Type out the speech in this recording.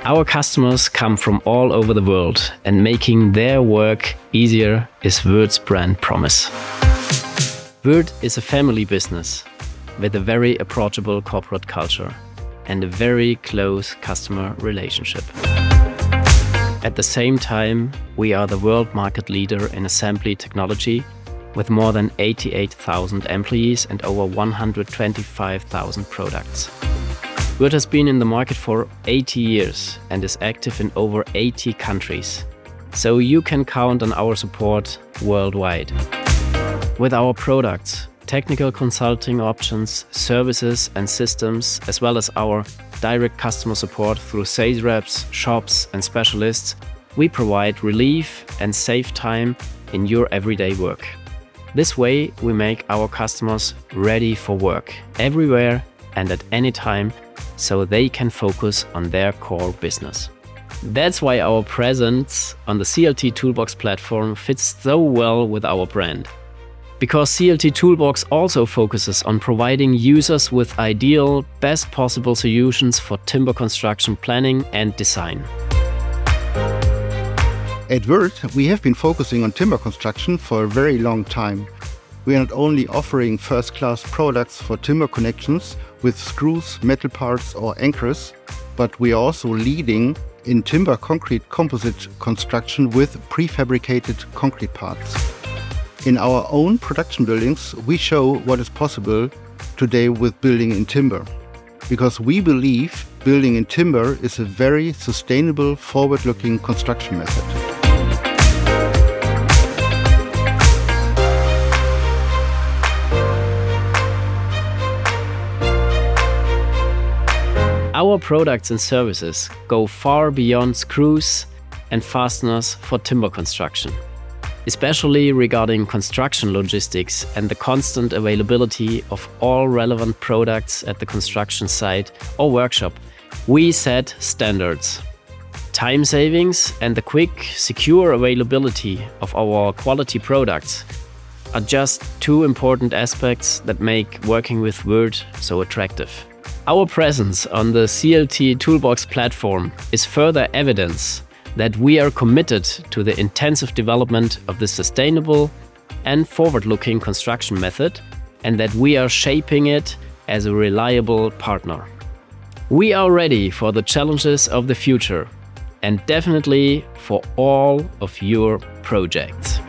Our customers come from all over the world, and making their work easier is Würth's brand promise. Würth is a family business with a very approachable corporate culture and a very close customer relationship. At the same time, we are the world market leader in assembly technology with more than 88,000 employees and over 125,000 products. Würth has been in the market for 80 years and is active in over 80 countries, so you can count on our support worldwide. With our products, technical consulting options, services and systems, as well as our direct customer support through sales reps, shops and specialists, we provide relief and save time in your everyday work. This way, we make our customers ready for work everywhere and at any time, so they can focus on their core business. That's why our presence on the CLT Toolbox platform fits so well with our brand. Because CLT Toolbox also focuses on providing users with ideal, best possible solutions for timber construction planning and design. At Würth, we have been focusing on timber construction for a very long time. We are not only offering first-class products for timber connections with screws, metal parts or anchors, but we are also leading in timber concrete composite construction with prefabricated concrete parts. In our own production buildings, we show what is possible today with building in timber, because we believe building in timber is a very sustainable, forward-looking construction method. Our products and services go far beyond screws and fasteners for timber construction, especially regarding construction logistics and the constant availability of all relevant products at the construction site or workshop. We set standards. Time savings and the quick, secure availability of our quality products are just two important aspects that make working with Würth so attractive. Our presence on the CLT Toolbox platform is further evidence that we are committed to the intensive development of the sustainable and forward-looking construction method, and that we are shaping it as a reliable partner. We are ready for the challenges of the future and definitely for all of your projects.